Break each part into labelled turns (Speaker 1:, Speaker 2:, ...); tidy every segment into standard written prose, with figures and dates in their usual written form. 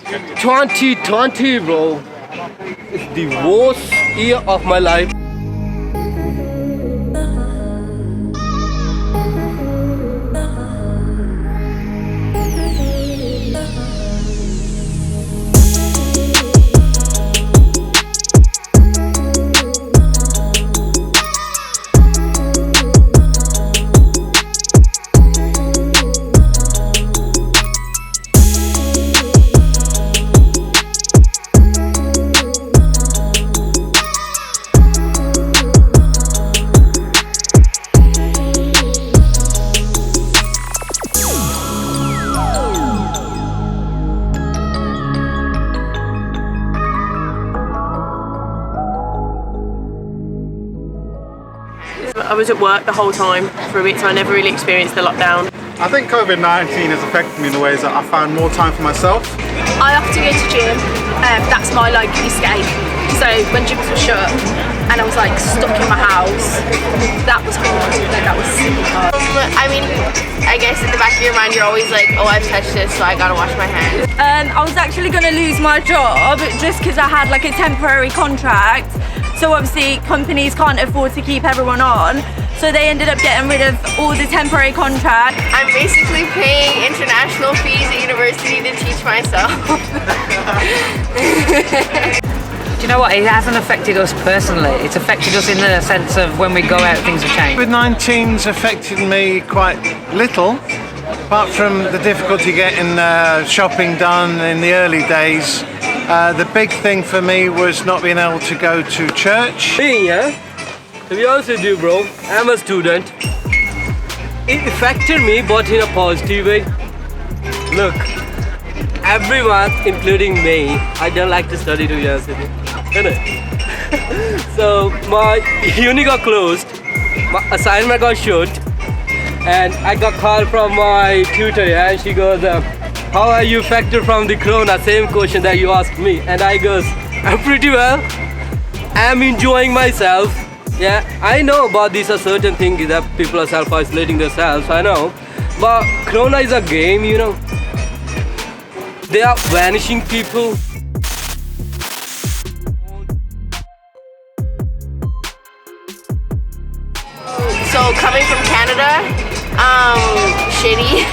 Speaker 1: 2020, bro, it's the worst year of my life.
Speaker 2: I was at work the whole time for a bit, so I never really experienced the lockdown.
Speaker 3: I think Covid-19 has affected me in the ways that I found more time for myself.
Speaker 4: I have to go to gym. That's my escape. So when gyms were shut and I was stuck in my house, that was hard. That was super hard.
Speaker 5: I mean, I guess in the back of your mind you're always like, oh, I've touched this, so I gotta wash my hands.
Speaker 6: I was actually going to lose my job just because I had a temporary contract. So obviously companies can't afford to keep everyone on. So they ended up getting rid of all the temporary contracts.
Speaker 5: I'm basically paying international fees at university to teach myself.
Speaker 7: Do you know what? It hasn't affected us personally. It's affected us in the sense of when we go out, things have changed.
Speaker 8: COVID-19's affected me quite little, apart from the difficulty getting shopping done in the early days. The big thing for me was not being able to go to church.
Speaker 1: Me, yeah? To be honest with you, bro, I'm a student. It affected me, but in a positive way. Look, everyone, including me, I don't like to study, to be honest with you. So my uni got closed, my assignment got shut, and I got called from my tutor, yeah, and she goes, how are you affected from the corona? Same question that you asked me. And I goes, I'm pretty well. I'm enjoying myself. Yeah, I know about these are certain things that people are self-isolating themselves, I know. But corona is a game, you know. They are vanishing people.
Speaker 5: So coming from Canada, shitty.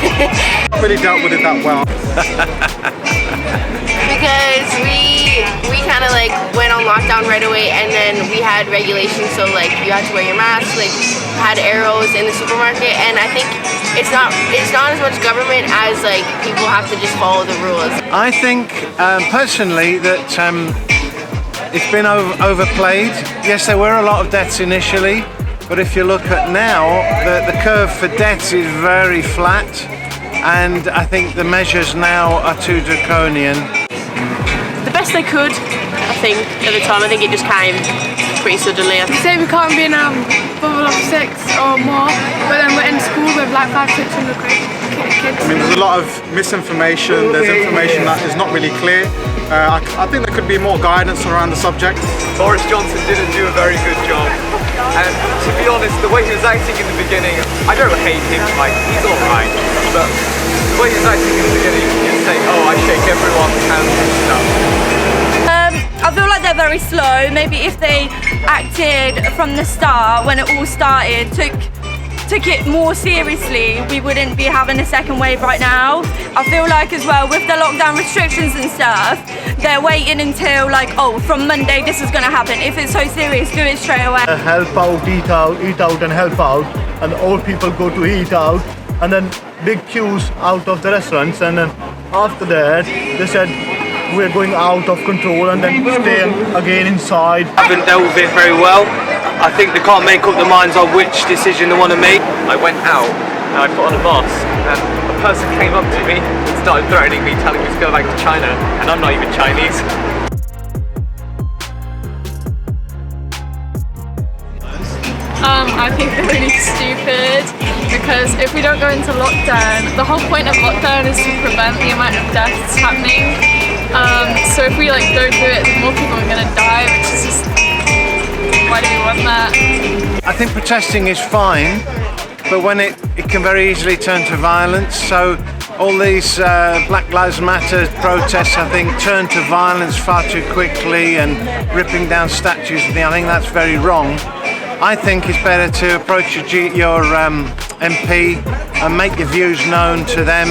Speaker 3: I really dealt with it that well.
Speaker 5: Because we kind of went on lockdown right away, and then we had regulations, so you had to wear your mask, had arrows in the supermarket, and I think it's not as much government as people have to just follow the rules.
Speaker 8: I think personally that it's been overplayed. Yes, there were a lot of deaths initially, but if you look at now, the curve for deaths is very flat, and I think the measures now are too draconian.
Speaker 2: The best they could, I think, at the time. I think it just came pretty suddenly.
Speaker 9: We say we can't be in a bubble of 6 or more, but then we're in school with 500-600 kids.
Speaker 3: I mean, there's a lot of misinformation, there's information that is not really clear. I think there could be more guidance around the subject.
Speaker 10: Boris Johnson didn't do a very good job. And to be honest, the way he was acting in the beginning, I don't hate him, he's alright. But the way he was acting in the beginning, he'd say, oh, I shake everyone's hands and stuff.
Speaker 6: I feel like they're very slow. Maybe if they acted from the start, when it all started, took it more seriously, we wouldn't be having a second wave right now. I feel like as well, with the lockdown restrictions and stuff, they're waiting until oh, from Monday this is going to happen. If it's so serious, do it straight away.
Speaker 11: Help out, eat out and help out, and all people go to eat out, and then big queues out of the restaurants, and then after that they said we're going out of control, and then staying again inside.
Speaker 10: I haven't dealt with it very well. I think they can't make up their minds on which decision they want to make. I went out and I put on a mask, and a person came up to me and started threatening me, telling me to go back to China, and I'm not even Chinese.
Speaker 9: I think they're really stupid, because if we don't go into lockdown, the whole point of lockdown is to prevent the amount of deaths happening. So if we don't do it, more people are going to die, which is just, why do we want that?
Speaker 8: I think protesting is fine, but when it can very easily turn to violence. So all these Black Lives Matter protests, I think, turn to violence far too quickly and ripping down statues. I think that's very wrong. I think it's better to approach your MP and make your views known to them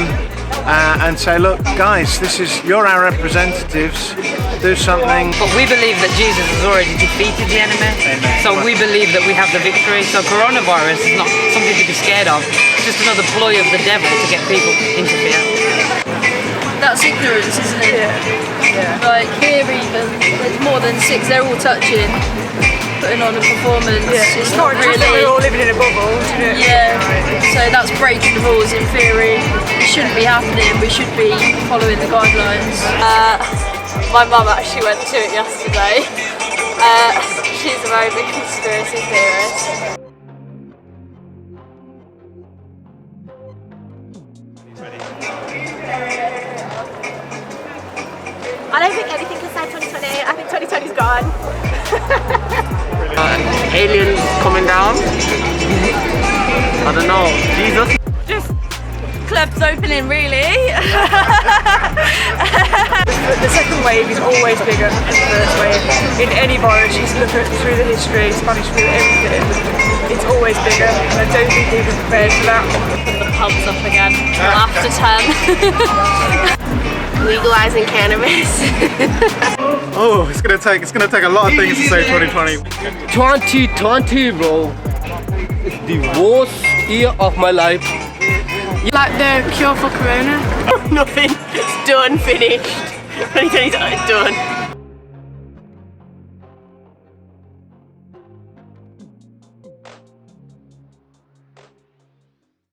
Speaker 8: and say, look, guys, you're our representatives. Do something.
Speaker 7: But we believe that Jesus has already defeated the enemy. So we believe that we have the victory. So coronavirus is not something to be scared of. It's just another ploy of the devil to get people into fear.
Speaker 4: That's ignorance, isn't it? Yeah. Like here even, there's more than 6, they're all touching, putting on a performance. Yeah. It's not really.
Speaker 12: We're all living in a bubble, do you know?
Speaker 4: Yeah. So that's breaking the rules in theory. It shouldn't be happening. We should be following the guidelines.
Speaker 13: My mum actually went to it yesterday. She's a very big conspiracy theorist.
Speaker 14: I don't think anything can save 2020. I think 2020's gone.
Speaker 15: Aliens coming down. I don't know. Jesus.
Speaker 6: Just clubs opening, really.
Speaker 12: The second wave is always bigger than the first wave. In any virus, you look at through the history, Spanish flu, everything, it's always bigger. And I don't think people are prepared for that.
Speaker 13: The pubs up again after 10.
Speaker 5: Legalizing cannabis.
Speaker 3: Oh, it's gonna take a lot of things to save 2020.
Speaker 1: 2020, bro. It's the worst year of my life.
Speaker 2: Like the cure for corona?
Speaker 5: Nothing. It's done, finished. 2020's done.